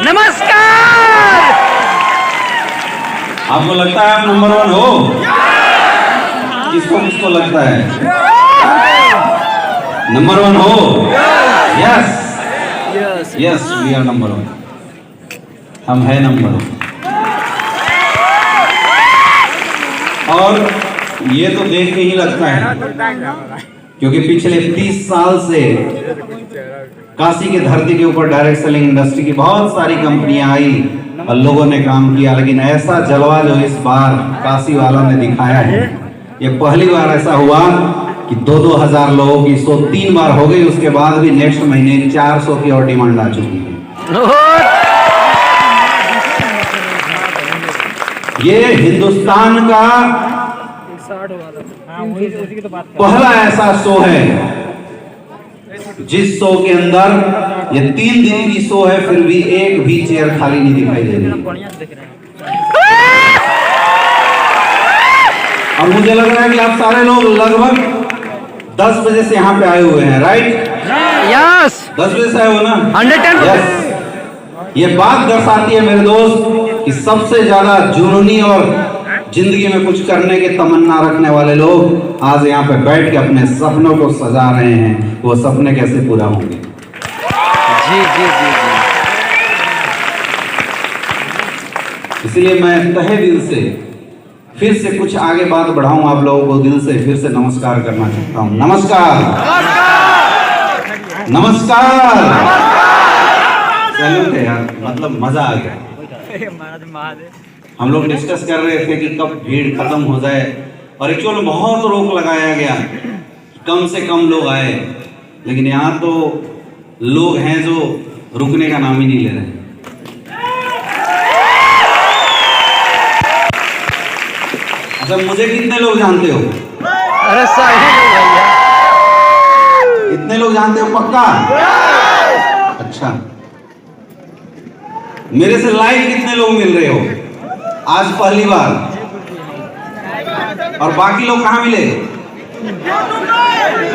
नमस्कार। आपको लगता है आप नंबर 1 हो? किसको किसको लगता है नंबर 1 हो? Yes yes, we are number 1। हम है नंबर 1। और ये तो देख के ही लगता है, क्योंकि पिछले 30 साल से काशी के धरती के ऊपर डायरेक्ट सेलिंग इंडस्ट्री की बहुत सारी कंपनियां आई और लोगों ने काम किया, लेकिन ऐसा जलवा जो इस बार काशी वालों ने दिखाया है, ये पहली बार ऐसा हुआ कि 2-2 हजार लोगों की 103 बार हो गई। उसके बाद भी नेक्स्ट महीने 400 की और डिमांड आ चुकी है। ये हिंदुस्तान का पहला ऐसा शो है जिस शो के अंदर, ये 3 दिन की शो है, फिर भी एक भी चेयर खाली नहीं दिखाई दे रही। और मुझे लग रहा है कि आप सारे लोग लगभग 10 बजे से यहाँ पे आए हुए हैं, राइट? यस, 10 बजे से आए हो ना? 110। यस। ये बात दर्शाती है मेरे दोस्त कि सबसे ज्यादा जुनूनी और जिंदगी में कुछ करने की तमन्ना रखने वाले लोग आज यहाँ पे बैठ के अपने सपनों को सजा रहे हैं। वो सपने कैसे पूरा होंगे? जी जी जी जी। इसलिए मैं तहे दिल से फिर से कुछ आगे बात बढ़ाऊं, आप लोगों को दिल से फिर से नमस्कार करना चाहता हूं। नमस्कार नमस्कार। सैल्यूट है यार, मतलब मजा आ गया। हम लोग डिस्कस कर रहे थे कि कब भीड़ खत्म हो जाए, और एक्चुअल में बहुत रोक लगाया गया, कम से कम लोग आए, लेकिन यहाँ तो लोग हैं जो रुकने का नाम ही नहीं ले रहे। अच्छा, मुझे कितने लोग जानते हो? अरे सही भैया, इतने लोग जानते हो पक्का? अच्छा, मेरे से लाइव कितने लोग मिल रहे हो आज पहली बार? और बाकी लोग कहाँ मिले?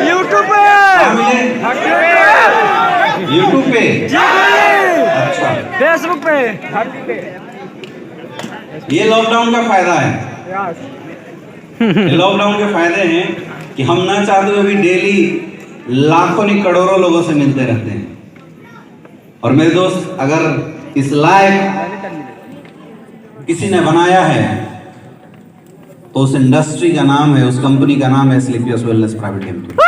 यूट्यूब पे। कहाँ मिले? यूट्यूब पे। अच्छा, फेसबुक पे। ये लॉकडाउन का फायदा है। लॉकडाउन के फायदे हैं कि हम ना चाहते हुए भी डेली लाखों नहीं करोड़ों लोगों से मिलते रहते हैं। और मेरे दोस्त, अगर इस लायक किसी ने बनाया है तो उस इंडस्ट्री का नाम है, उस कंपनी का नाम है एस्क्लेपियस वेलनेस प्राइवेट लिमिटेड।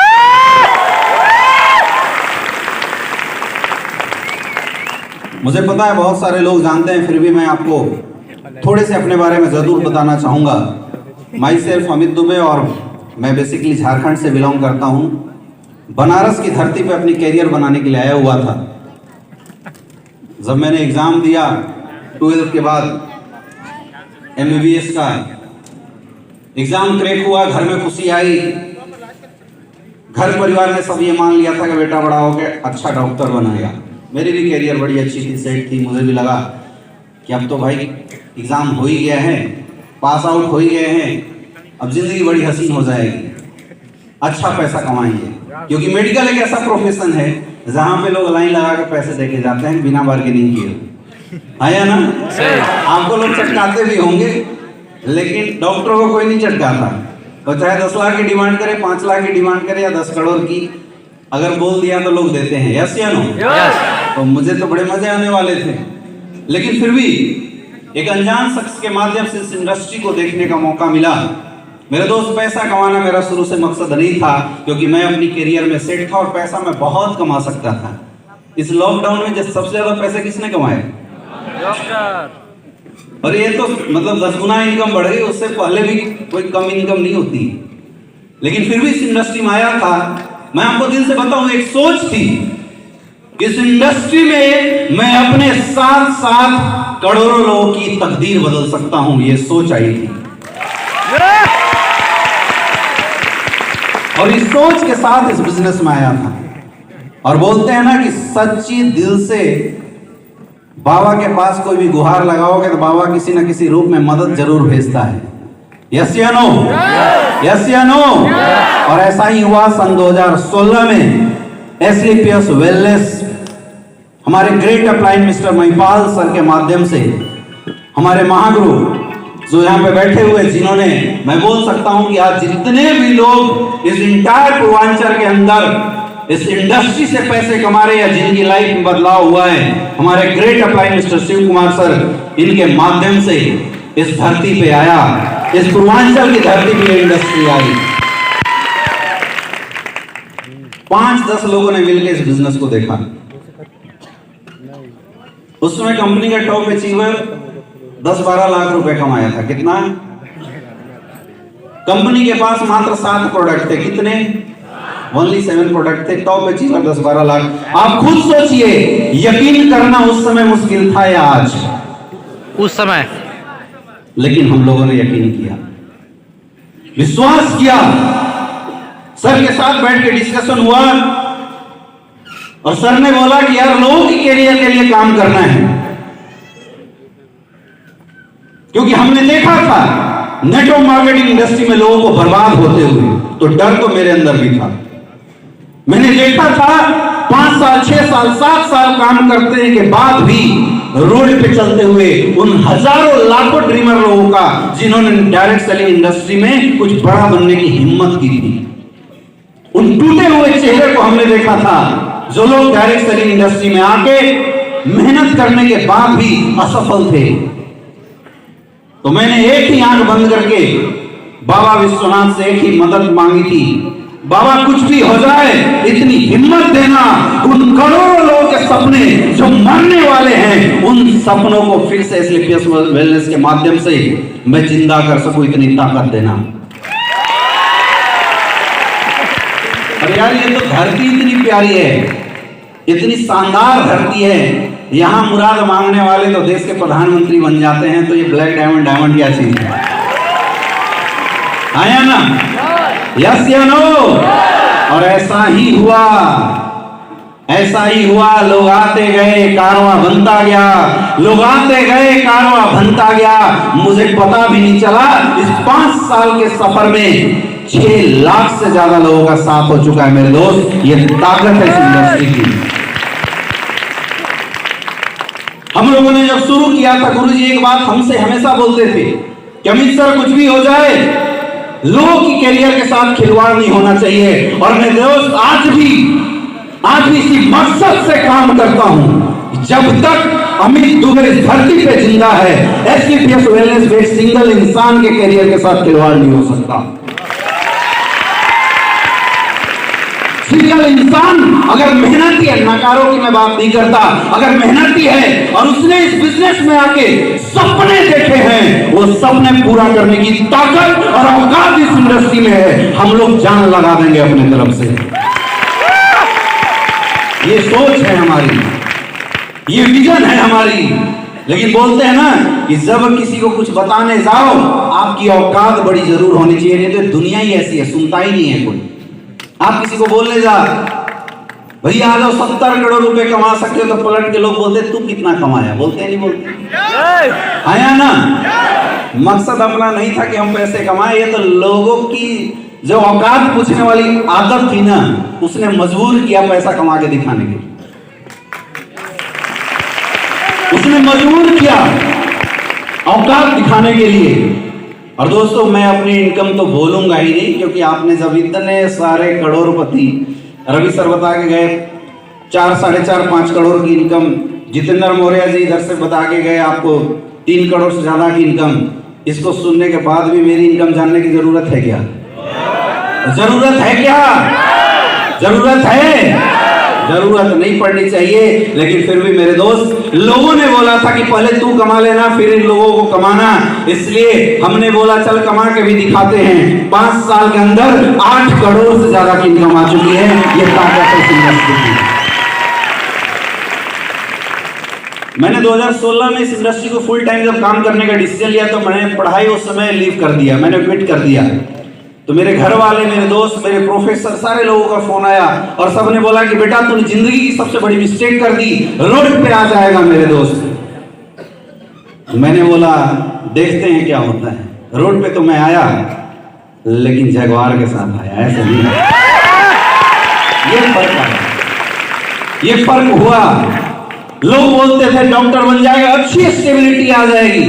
मुझे पता है बहुत सारे लोग जानते हैं, फिर भी मैं आपको थोड़े से अपने बारे में जरूर बताना चाहूंगा। माई सेल्फ अमित दुबे, और मैं बेसिकली झारखंड से बिलोंग करता हूं। बनारस की धरती पे अपनी कैरियर बनाने के लिए आया हुआ था। जब मैंने एग्जाम दिया 12th के बाद MBBS का एग्जाम क्रैक हुआ, घर में खुशी आई, घर परिवार ने सब ये मान लिया था कि बेटा बड़ा होकर अच्छा डॉक्टर बनेगा। मेरी भी कैरियर बड़ी अच्छी थी, सेट थी। मुझे भी लगा कि अब तो भाई एग्जाम हो ही गया है, पास आउट हो ही गए हैं, अब जिंदगी बड़ी हसीन हो जाएगी, अच्छा पैसा कमाएंगे। क्योंकि मेडिकल एक ऐसा प्रोफेशन है जहाँ पे लोग लाइन लगा कर पैसे देके जाते हैं बिना बार्गेनिंग किए। आया ना? आपको लोग चटकाते भी होंगे, लेकिन डॉक्टरों को कोई नहीं चटकाता। तो चाहे 10 लाख की डिमांड करे, 5 लाख की डिमांड करे या 10 करोड़ की, अगर बोल दिया तो लोग देते हैं। यस या नो? तो मुझे तो बड़े मजे आने वाले थे, लेकिन फिर भी एक अनजान शख्स के माध्यम से इस इंडस्ट्री को देखने का मौका मिला। मेरे दोस्त, पैसा कमाना मेरा शुरू से मकसद नहीं था, क्योंकि मैं अपनी करियर में सेट था और पैसा मैं बहुत कमा सकता था। इस लॉकडाउन में जो सबसे ज्यादा पैसे किसने कमाए? और ये तो मतलब 10 गुना इनकम बढ़ गई, उससे पहले भी कोई कम इनकम नहीं होती। लेकिन फिर भी इस इंडस्ट्री में आया था। मैं आपको दिल से बताऊं, एक सोच थी, इस इंडस्ट्री में मैं अपने साथ साथ करोड़ों लोगों की तकदीर बदल सकता हूं, ये सोच आई थी। और इस सोच के साथ इस बिजनेस में आया था। और बोलते हैं ना कि सच्ची दिल से बाबा के पास कोई भी गुहार लगाओगे तो बाबा किसी न किसी रूप में मदद जरूर भेजता है। यस या नो? यस या नो? और ऐसा ही हुआ सन 2016 में एस्क्लेपियस वेलनेस हमारे great upline mister Mahipal sir के माध्यम से हमारे महागुरु जो यहाँ पे बैठे हुए, जिन्होंने, मैं बोल सकता हूँ कि आज जितने भी लोग इस इंटायर पूर्वांचल के अंदर इस इंडस्ट्री से पैसे कमा रहे हैं, जिनकी लाइफ में बदलाव हुआ है, हमारे great upline mister Shiv Kumar sir, इनके माध्यम से इस धरती पे आया, इस पूर्वांचल की धरती पे इंडस्ट्री आई। 5-10 लोगों ने मिलकर इस बिजनेस को देखा। उस समय कंपनी का टॉप अचीवर 10-12 लाख रुपए कमाया था। कितना? कंपनी के पास मात्र 7 प्रोडक्ट थे। कितने? ओनली 7 प्रोडक्ट थे। Top achiever 10-12 lakh. आप खुद सोचिए, यकीन करना उस समय मुश्किल था या आज? उस समय। लेकिन हम लोगों ने यकीन किया, विश्वास किया। सर के साथ बैठ के डिस्कशन हुआ और सर ने बोला कि यार लोगों की कैरियर के लिए काम करना है, क्योंकि हमने देखा था नेटवर्क मार्केटिंग इंडस्ट्री में लोगों को बर्बाद होते हुए, तो डर तो मेरे अंदर भी था। मैंने देखा था 5 साल, 6 साल, 7 साल काम करने के बाद भी रोड पे चलते हुए उन हजारों लाखों ड्रीमर लोगों का, जिन्होंने डायरेक्ट सेलिंग इंडस्ट्री में कुछ बड़ा बनने की हिम्मत की थी, उन टूटे हुए चेहरे को हमने देखा था, जो लोग डायरेक्ट सेलिंग इंडस्ट्री में आके मेहनत करने के बाद भी असफल थे। तो मैंने एक ही आंख बंद करके बाबा विश्वनाथ से एक ही मदद मांगी थी, बाबा कुछ भी हो जाए इतनी हिम्मत देना, उन करोड़ों लोगों के सपने जो मरने वाले हैं, उन सपनों को फिर से एसलीपीएस वेलनेस के माध्यम से मैं जिंदा कर सकूं, इतनी ताकत देना। अरे यार, ये तो धरती इतनी प्यारी है, इतनी शानदार धरती है, यहां मुराद मांगने वाले तो देश के प्रधानमंत्री बन जाते हैं, तो ये ब्लैक डायमंड, डायमंड क्या चीज है? आया ना? यस या नो? और ऐसा ही हुआ, ऐसा ही हुआ। लोग आते गए, कारवां बनता गया, लोग आते गए, कारवां बनता गया। मुझे पता भी नहीं चला, इस 5 साल के सफर में 6 लाख से ज्यादा लोगों का साथ हो चुका है मेरे दोस्त। ये ताकत है इस इंडस्ट्री की। हम लोगों ने जब शुरू किया था, गुरुजी एक बात हमसे हमेशा बोलते थे कि अमित सर, कुछ भी हो जाए लोगों की कैरियर के साथ खिलवाड़ नहीं होना चाहिए। और मैं दोस्त आज भी इसी मकसद से काम करता हूं, जब तक अमित दुबे इस धरती पे जिंदा है, एसलीपीएस वेलनेस में सिंगल इंसान के कैरियर के साथ खिलवाड़ नहीं हो सकता। सिंगल इंसान अगर मेहनती है, नकारों की मैं बात नहीं करता, अगर मेहनती है और उसने इस बिजनेस में आके सपने देखे हैं, वो सपने पूरा करने की ताकत और औकात इस इंडस्ट्री में है। हम लोग जान लगा देंगे अपने तरफ से। ये सोच है हमारी, ये विजन है हमारी। लेकिन बोलते हैं ना कि जब किसी को कुछ बताने जाओ, आपकी औकात बड़ी जरूर होनी चाहिए, नहीं तो दुनिया ही ऐसी है, सुनता ही नहीं है कोई। आप किसी को बोलने जा, भैया आ जाओ 70 करोड़ रुपए कमा सकते हो, तो पलट के लोग बोलते तू कितना कमाया? बोलते नहीं बोलते? आया ना? मकसद अपना नहीं था कि हम पैसे कमाए, ये तो लोगों की जो औकात पूछने वाली आदत थी ना, उसने मजबूर किया पैसा कमा के दिखाने के, उसने मजबूर किया औकात दिखाने के लिए। और दोस्तों, मैं अपनी इनकम तो बोलूंगा ही नहीं, क्योंकि आपने जब इतने सारे करोड़पति, रवि सर बता के गए 4, 4.5, 5 करोड़ की इनकम, जितेंद्र मौर्य जी इधर से बता के गए आपको 3 करोड़ से ज्यादा की इनकम। इसको सुनने के बाद भी मेरी इनकम जानने की जरूरत है क्या? जरूरत है क्या? जरूरत है? जरूरत नहीं पड़नी चाहिए। लेकिन फिर भी मेरे दोस्त, लोगों ने बोला था कि पहले तू कमा लेना, फिर इन लोगों को कमाना, इसलिए हमने बोला चल कमा के भी दिखाते हैं। 5 साल के अंदर 8 करोड़ से ज्यादा की इनकम आ चुकी है। ये ताकत है इंडस्ट्री की। मैंने 2016 में इस इंडस्ट्री को फुल टाइम जब काम करने का डिसीजन लिया, तो मैंने पढ़ाई उस समय लीव कर दिया, मैंने क्विट कर दिया। तो मेरे घर वाले, मेरे दोस्त, मेरे प्रोफेसर, सारे लोगों का फोन आया और सबने बोला कि बेटा तूने जिंदगी की सबसे बड़ी मिस्टेक कर दी, रोड पे आ जाएगा मेरे दोस्त। मैंने बोला देखते हैं क्या होता है। रोड पे तो मैं आया, लेकिन जगवार के साथ आया, ऐसा नहीं। ये फर्क आया, ये फर्क हुआ। लोग बोलते थे डॉक्टर बन जाएगा, अच्छी स्टेबिलिटी आ जाएगी,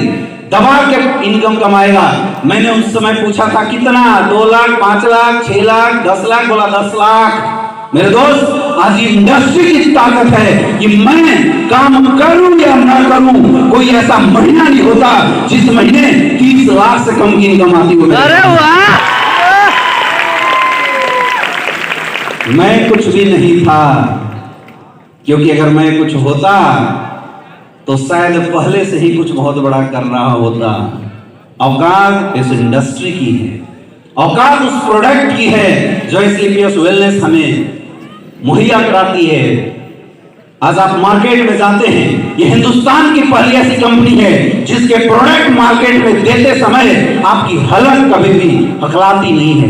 दबा के इनकम कमाएगा। मैंने उस समय पूछा था कितना, 2 लाख, 5 लाख, 6 लाख, 10 लाख, बोला 10 लाख। मेरे दोस्त, आज इंडस्ट्री की ताकत है कि मैं काम करूं या ना करूं, कोई ऐसा महीना नहीं होता जिस महीने 30 लाख से कम की इनकम आती हो। अरे वाह! मैं कुछ भी नहीं था, क्योंकि अगर मैं कुछ होता तो शायद पहले से ही कुछ बहुत बड़ा कर रहा होता। औकात इस इंडस्ट्री की है, औकात उस प्रोडक्ट की है जो स्लीपियस वेलनेस हमें मुहैया कराती है। आज आप मार्केट में जाते हैं, ये हिंदुस्तान की पहली ऐसी कंपनी है जिसके प्रोडक्ट मार्केट में देते समय आपकी हलक कभी भी हकलाती नहीं है,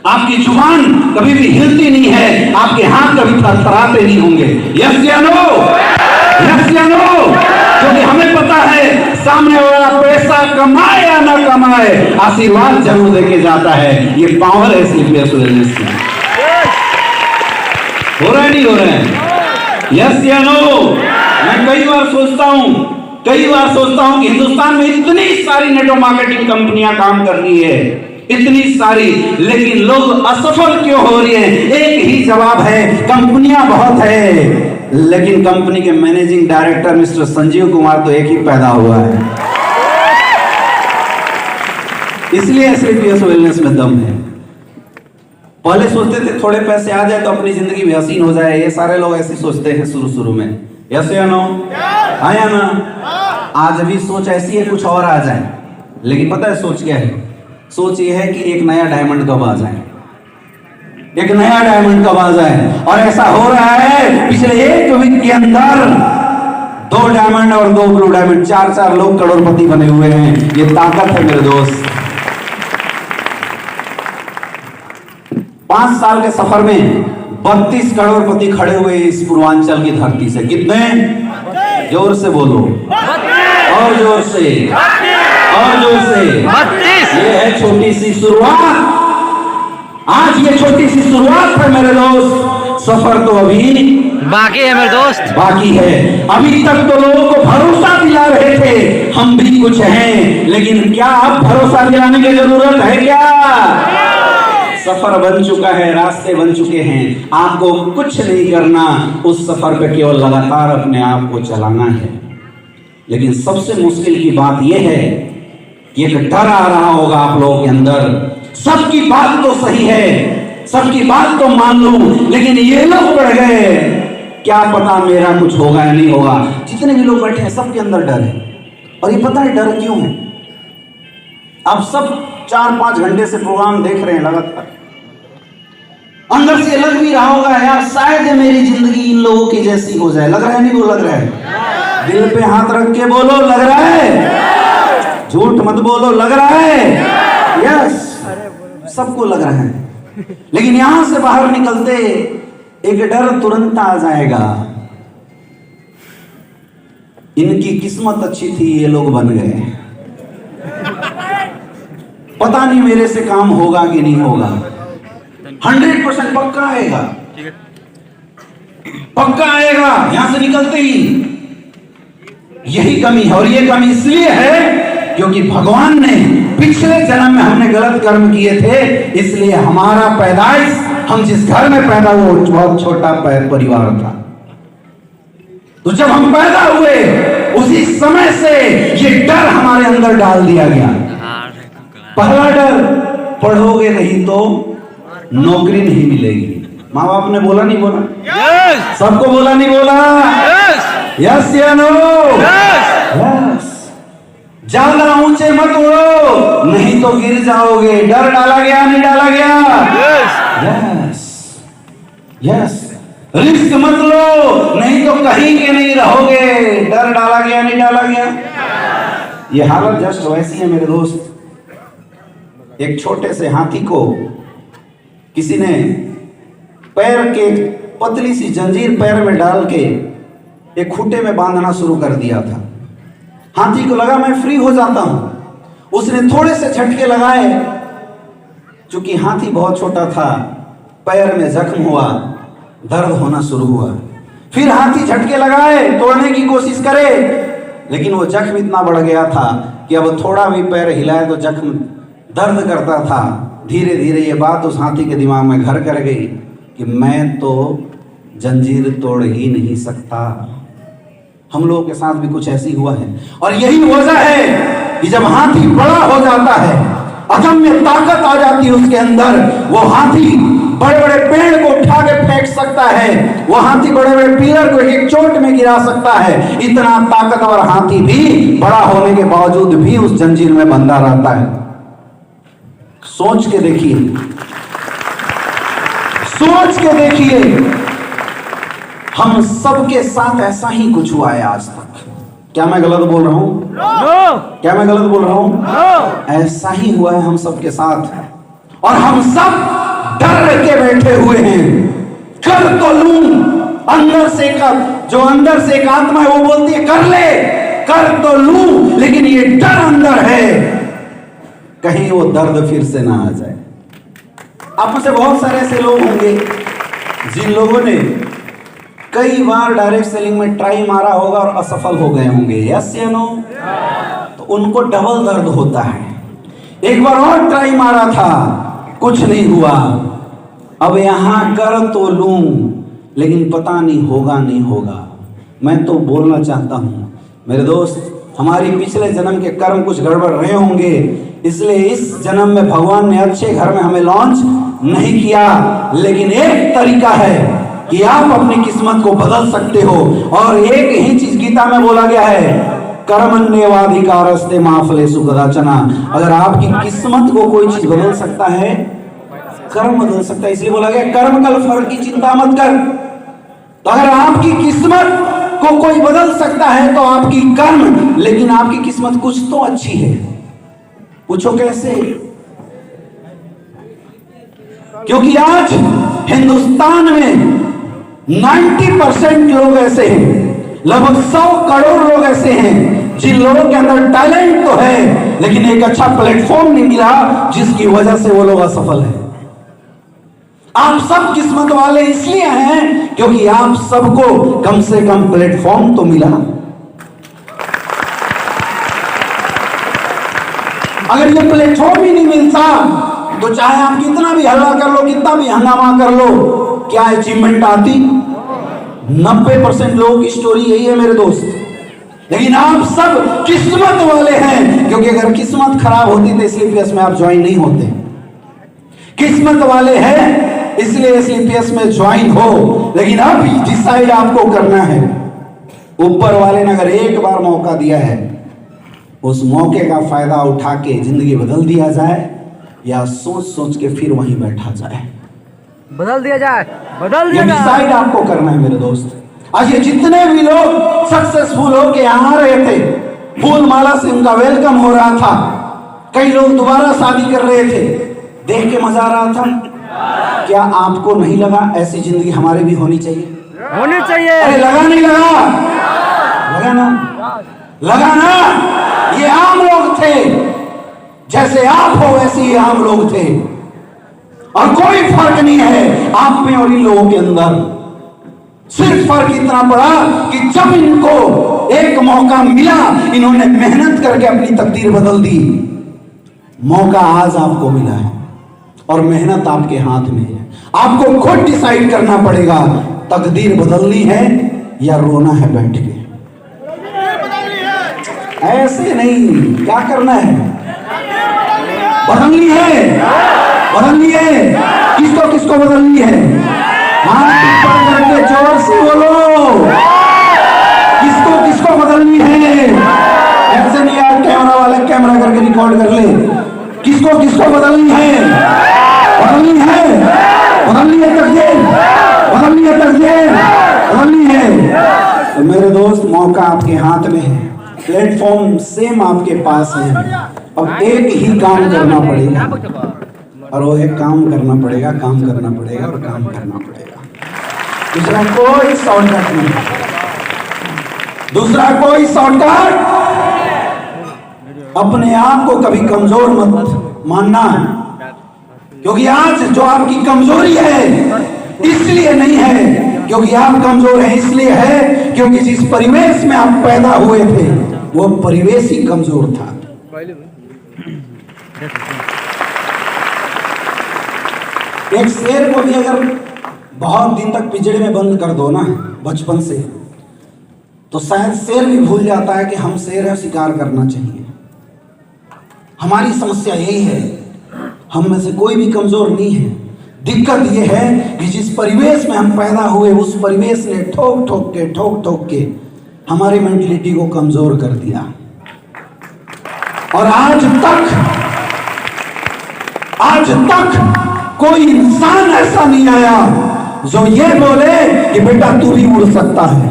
आपकी जुबान कभी भी हिलती नहीं है, आपके हाथ कभी थरथराते नहीं होंगे। यस या नो? यस या नो? क्योंकि हमें पता है सामने वाला पैसा कमाए या ना कमाए, आशीर्वाद जरूर देके जाता है। ये पावर है स्लीपियस वेलनेस की। हो रहा है नहीं हो रहा है? यस या नो? मैं कई बार सोचता हूं कि हिंदुस्तान में इतनी सारी नेटवर्क मार्केटिंग कंपनियां काम कर रही है, इतनी सारी, लेकिन लोग असफल क्यों हो रही हैं? एक ही जवाब है, कंपनियां बहुत है, लेकिन कंपनी के managing director mister Sanjeev Kumar तो एक ही पैदा हुआ है। इसलिए स्लीपियस वेलनेस में दम है। पहले सोचते थे थोड़े पैसे आ जाए तो अपनी जिंदगी भी हसीन हो जाए, ये सारे लोग ऐसे सोचते हैं शुरू में। यस या नो? आया ना? आज भी सोच ऐसी है कुछ और आ जाए, लेकिन पता है सोच क्या है? सोच ये है कि एक नया डायमंड कब आ जाए, एक नया डायमंड कब आ जाए। और ऐसा हो रहा है, पिछले 1 वीक के अंदर 2 डायमंड और 2 ब्लू डायमंड, 4 लोग करोड़पति बने हुए हैं। ये ताकत है मेरे दोस्त। 5 साल के सफर में 32 करोड़पति खड़े हुए इस पूर्वांचल की धरती से। कितने? जोर से बोलो, और जोर से, और जोर से। 32! ये है छोटी सी शुरुआत। आज ये छोटी सी शुरुआत है मेरे दोस्त, सफर तो अभी बाकी है मेरे दोस्त, बाकी है। अभी तक तो लोगों को भरोसा दिला रहे थे हम भी कुछ हैं, लेकिन क्या अब भरोसा दिलाने की जरूरत है क्या? सफर बन चुका है, रास्ते बन चुके हैं, आपको कुछ नहीं करना, उस सफर पे केवल लगातार अपने आप को चलाना है। लेकिन सबसे मुश्किल की बात यह है कि एक डर आ रहा होगा आप लोगों के अंदर। सबकी बात तो सही है, सबकी बात तो मान लूं, लेकिन ये लोग बढ़ गए, क्या पता मेरा कुछ होगा या नहीं होगा। जितने भी लोग बैठे हैं सबके अंदर डर है, और ये पता है डर क्यों है? आप सब 4-5 घंटे से प्रोग्राम देख रहे हैं लगातार, अंदर से लग भी रहा होगा यार शायद मेरी जिंदगी इन लोगों की जैसी हो जाए। लग रहा है नहीं? वो लग रहा है। दिल पे हाथ रख के बोलो, लग रहा है? झूठ मत बोलो, लग रहा है? यस, सबको लग रहा है। लेकिन यहां से बाहर निकलते एक डर तुरंत आ जाएगा, इनकी किस्मत अच्छी थी, ये लोग बन गए, पता नहीं मेरे से काम होगा कि नहीं होगा। 100% पक्का आएगा, पक्का आएगा यहां से निकलते ही। यही कमी है, और ये कमी इसलिए है क्योंकि भगवान ने पिछले जन्म में हमने गलत कर्म किए थे, इसलिए हमारा पैदाइश, हम जिस घर में पैदा हुए बहुत छोटा परिवार था। तो जब हम पैदा हुए उसी समय से ये डर हमारे अंदर डाल दिया गया। पहला डर, पढ़ोगे नहीं तो नौकरी नहीं मिलेगी। माँ बाप ने बोला नहीं बोला? यस! सबको बोला नहीं बोला? यस! यस या नो? यस! ज्यादा ऊंचे मत उड़ो, नहीं तो गिर जाओगे। डर डाला गया नहीं डाला गया? Yes yes. रिस्क मत लो, नहीं तो कहीं के नहीं रहोगे। डर डाला गया नहीं डाला गया? ये हालत जस्ट वैसी है मेरे दोस्त। एक छोटे से हाथी को किसी ने पैर के पतली सी जंजीर पैर में डाल के एक खूंटे में बांधना शुरू कर दिया था। हाथी को लगा मैं फ्री हो जाता हूं। उसने थोड़े से झटके लगाए, चूंकि हाथी बहुत छोटा था, पैर में जख्म हुआ, दर्द होना शुरू हुआ। फिर हाथी झटके लगाए, तोड़ने की कोशिश करे, लेकिन वो जख्म इतना बढ़ गया था कि अब थोड़ा भी पैर हिलाए तो जख्म दर्द करता था। धीरे धीरे ये बात उस हाथी के दिमाग में घर कर गई कि मैं तो जंजीर तोड़ ही नहीं सकता। हम लोगों के साथ भी कुछ ऐसी हुआ है, और यही वजह है कि जब हाथी बड़ा हो जाता है, अदम्य ताकत आ जाती है उसके अंदर, वो हाथी बड़े बड़े पेड़ को उठा के फेंक सकता है, वो हाथी बड़े बड़े पिलर को एक चोट में गिरा सकता है। इतना ताकतवर हाथी भी बड़ा होने के बावजूद भी उस जंजीर में बंधा रहता है। सोच के देखिए, सोच के देखिए, हम सबके साथ ऐसा ही कुछ हुआ है आज तक। क्या मैं गलत बोल रहा हूं? क्या मैं गलत बोल रहा हूं? ऐसा ही हुआ है हम सबके साथ, और हम सब डर के बैठे हुए हैं। कर तो लूं, अंदर से कर, जो अंदर से एक आत्मा है वो बोलती है कर ले, कर तो लूं, लेकिन ये डर अंदर है, कहीं वो दर्द फिर से ना आ जाए। आप में से बहुत सारे ऐसे लोग होंगे जिन लोगों ने कई बार डायरेक्ट सेलिंग में ट्राई मारा होगा और असफल हो गए होंगे। यस या नो? तो उनको डबल दर्द होता है। एक बार और ट्राई मारा था, कुछ नहीं हुआ, अब यहां कर तो लूं, लेकिन पता नहीं होगा नहीं होगा। मैं तो बोलना चाहता हूं मेरे दोस्त, हमारी पिछले जन्म के कर्म कुछ गड़बड़ रहे होंगे, इसलिए इस जन्म में भगवान ने अच्छे घर में हमें लॉन्च नहीं किया। लेकिन एक तरीका है कि आप अपनी किस्मत को बदल सकते हो, और एक ही चीज गीता में बोला गया है, कर्मण्येवाधिकारस्ते मा फलेषु कदाचन। अगर आपकी किस्मत को कोई चीज बदल सकता है, कर्म बदल सकता है। इसलिए बोला गया कर्म कल फल की चिंता मत कर। तो अगर आपकी किस्मत को कोई बदल सकता है तो आपकी कर्म, लेकिन आपकी किस्मत कुछ तो अच्छी है। पूछो कैसे? क्योंकि आज हिंदुस्तान में 90% लोग ऐसे हैं, लगभग 100 करोड़ लोग ऐसे हैं जिन लोगों के अंदर टैलेंट तो है, लेकिन एक अच्छा प्लेटफॉर्म नहीं मिला, जिसकी वजह से वो लोग असफल हैं। आप सब किस्मत वाले इसलिए हैं क्योंकि आप सबको कम से कम प्लेटफॉर्म तो मिला। अगर ये प्लेटफॉर्म ही नहीं मिलता तो चाहे आप कितना भी हल्ला कर लो, कितना भी हंगामा कर लो, क्या अचीवमेंट आती? 90% लोगों की स्टोरी यही है मेरे दोस्त। लेकिन आप सब किस्मत वाले हैं, क्योंकि अगर किस्मत खराब होती तो SLPS में आप ज्वाइन नहीं होते। किस्मत वाले हैं इसलिए SLPS में ज्वाइन हो, लेकिन अब डिसाइड आपको करना है। ऊपर वाले ने अगर एक बार मौका दिया है, उस मौके का फायदा उठा के जिंदगी बदल दिया जाए, या सोच सोच के फिर वहीं बैठा जाए। बदल दिया जाए, बदल दिया जाए। डिसाइड आपको करना है मेरे दोस्त। आज ये जितने भी लोग सक्सेसफुल हो के यहाँ रहे थे, फूल माला से उनका वेलकम हो रहा था, कई लोग दोबारा शादी कर रहे थे, देख के मजा आ रहा था। क्या आपको नहीं लगा ऐसी जिंदगी हमारे भी होनी चाहिए? होनी चाहिए। अरे लगा नहीं लगा? लगा ना? लगा ना? ये आम लोग थे, जैसे आप हो वैसे ही आम लोग थे, और कोई फर्क नहीं है आप में और इन लोगों के अंदर। सिर्फ फर्क इतना पड़ा कि जब इनको एक मौका मिला, इन्होंने मेहनत करके अपनी तकदीर बदल दी। मौका आज आपको मिला है और मेहनत आपके हाथ में है। आपको खुद डिसाइड करना पड़ेगा, तकदीर बदलनी है या रोना है बैठ के। ऐसे नहीं, क्या करना है? बदलनी है, बदलनी है। किसको किसको बदलनी है? हाथ ऊपर करके जोर से बोलो, किसको किसको बदलनी है? ऐसे नहीं यार, कैमरा वाले कैमरा करके रिकॉर्ड कर ले। किसको किसको बदलनी है? बदलनी है, बदलनी है तकदीर, बदलनी है तकदीर, बदलनी है। तो मेरे दोस्त, मौका आपके हाथ में है, प्लेटफॉर्म सेम आपके पास है। अब एक ही काम करना पड़ेगा, और वो है काम करना पड़ेगा, काम करना पड़ेगा और काम करना पड़ेगा। दूसरा कोई शॉर्टकट नहीं, दूसरा कोई शॉर्टकट। अपने आप को कभी कमजोर मत मानना, क्योंकि आज जो आपकी कमजोरी है इसलिए नहीं है क्योंकि आप कमजोर हैं इसलिए है क्योंकि जिस परिवेश में आप पैदा हुए थे वो परिवेश ही कमजोर था। एक शेर को भी अगर बहुत दिन तक पिंजड़े में बंद कर दो ना बचपन से, तो शायद शेर भी भूल जाता है कि हम शेर है, शिकार करना चाहिए। हमारी समस्या यही है, हम में से कोई भी कमजोर नहीं है। दिक्कत यह है कि जिस परिवेश में हम पैदा हुए उस परिवेश ने ठोक ठोक के हमारी मेंटलिटी को कमजोर कर दिया। और आज तक कोई इंसान ऐसा नहीं आया जो ये बोले कि बेटा तू भी उड़ सकता है।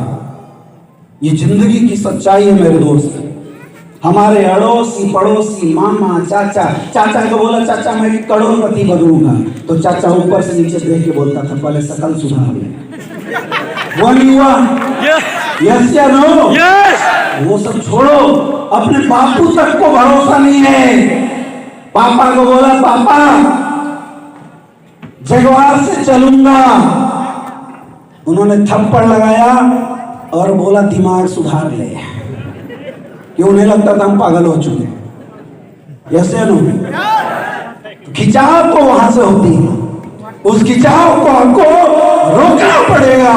ये जिंदगी की सच्चाई है मेरे दोस्त। हमारे अड़ोसी पड़ोसी मामा चाचा को बोला चाचा मैं करोड़पति बनूंगा, तो चाचा ऊपर से नीचे देख के बोलता था पहले शकल सुधार ले। वो नहीं हुआ। यस या नो? वो सब छोड़ो, अपने बापू तक को भरोसा नहीं है। पापा को बोला पापा जगवार से चलूंगा, उन्होंने थप्पड़ लगाया और बोला दिमाग सुधार ले, कि उन्हें लगता था हम पागल हो चुके। यस या नो? खिंचाव तो वहां से होती है, उस खिंचाव को आपको रोकना पड़ेगा।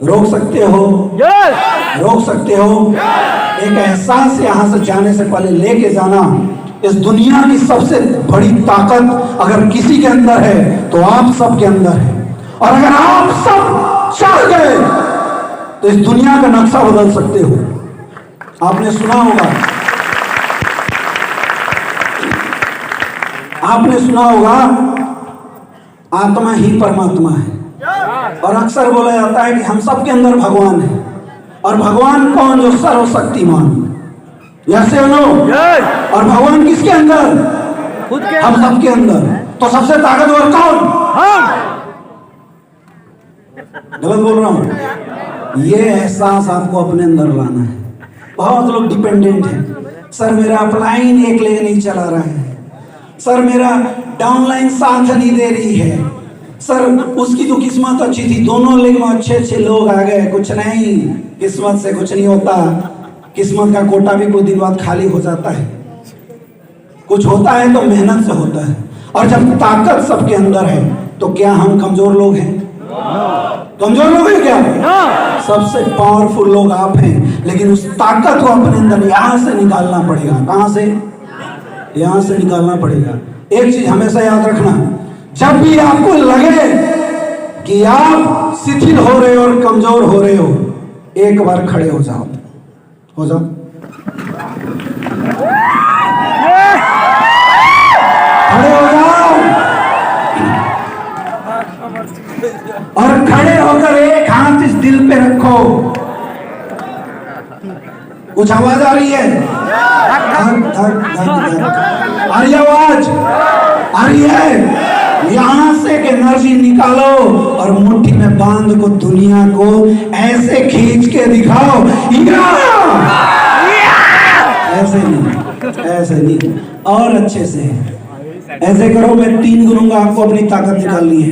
रोक सकते हो? रोक सकते हो? एक एहसास यहां से जाने से पहले लेके जाना, इस दुनिया की सबसे बड़ी ताकत अगर किसी के अंदर है तो आप सब के अंदर है। और अगर आप सब चाह गए तो इस दुनिया का नक्शा बदल सकते हो। आपने सुना होगा आत्मा ही परमात्मा है, और अक्सर बोला जाता है कि हम सब के अंदर भगवान है। और भगवान कौन? जो सर्वशक्तिमान। यस या नो? और भगवान किसके अंदर? खुद के हम सब के अंदर। तो सबसे ताकतवर कौन? गलत बोल रहा हूं? ये एहसास आपको अपने अंदर लाना है। बहुत लोग डिपेंडेंट हैं। सर मेरा अपलाइन एक लेग नहीं चला रहा है, सर मेरा डाउनलाइन साथ नहीं दे रही है, सर उसकी तो किस्मत अच्छी थी, दोनों लेग में अच्छे लोग आ गए। कुछ नहीं, किस्मत से कुछ नहीं होता। किस्मत का कोटा भी कुछ दिन बाद खाली हो जाता है। कुछ होता है तो मेहनत से होता है। और जब ताकत सबके अंदर है तो क्या हम कमजोर लोग हैं? कमजोर लोग हैं क्या? सबसे पावरफुल लोग आप हैं। लेकिन उस ताकत को अपने अंदर यहां से निकालना पड़ेगा। कहां से? यहां से निकालना पड़ेगा। एक चीज हमेशा याद रखना, जब भी आपको लगे कि आप शिथिल हो रहे हो और कमजोर हो रहे हो, एक बार खड़े हो जाओ। हो जाओ, खड़े हो जाओ। और खड़े होकर एक हाथ इस दिल पे रखो। कुछ आवाज आ रही है? आ रही आवाज? आ रही है? यहां से एक एनर्जी निकालो और मुट्ठी में बांध को दुनिया को ऐसे खींच के दिखाओ। ऐसे नहीं, और अच्छे से ऐसे करो। मैं 3 गिनूंगा, आपको अपनी ताकत निकालनी है।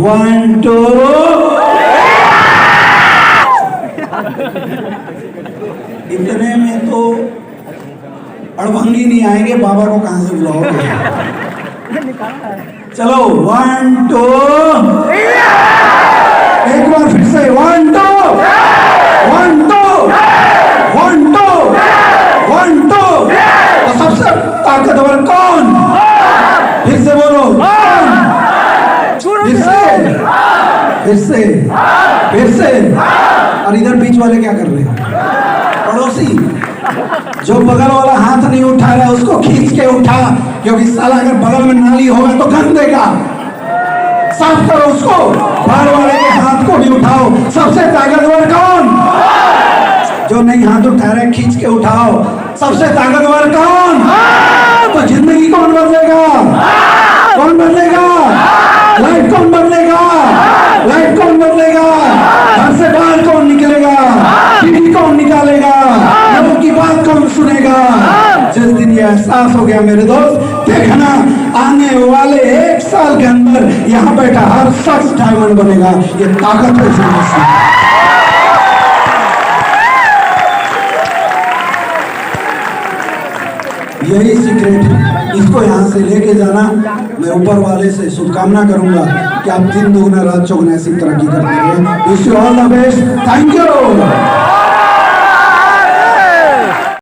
1 2। इतने में तो अड़भंगी नहीं आएंगे, बाबा को कहां से बुलाओगे? चलो 1 2। एक बार फिर से 1 2 1 2 1 2 1 2। तो सबसे ताकतवर कौन? फिर से बोलो। फिर से। और इधर बीच वाले क्या कर रहे हैं? पड़ोसी जो बगल वाला हाथ नहीं उठा रहा है उसको खींच के उठा, क्योंकि साला अगर बगल में नाली होगा तो गंद देगा। साफ करो उसको। बाहर वाले के हाथ को भी उठाओ। सबसे ताकतवर कौन? जो नहीं हाथ उठा रहे खींच के उठाओ। सबसे ताकतवर कौन? तो जिंदगी कौन बदलेगा? कौन बदलेगा? लाइफ कौन बदलेगा? लाइफ कौन बदलेगा? घर से बाहर कौन निकलेगा? टीवी कौन निकालेगा? लोगों की बात कौन सुनेगा? जिस दिन ये एहसास हो गया मेरे दोस्त देखना आने वाले 1 साल के अंदर यहाँ बैठा हर शख्स डायमंड बनेगा। ये ताकत है जीनियस की। यही सीक्रेट है, इसको यहाँ से लेके जाना। मैं ऊपर वाले से शुभकामना करूंगा कि आप दिन दुगना रात चौगुना ऐसी तरक्की करते रहे। Wish you all the best. Thank you.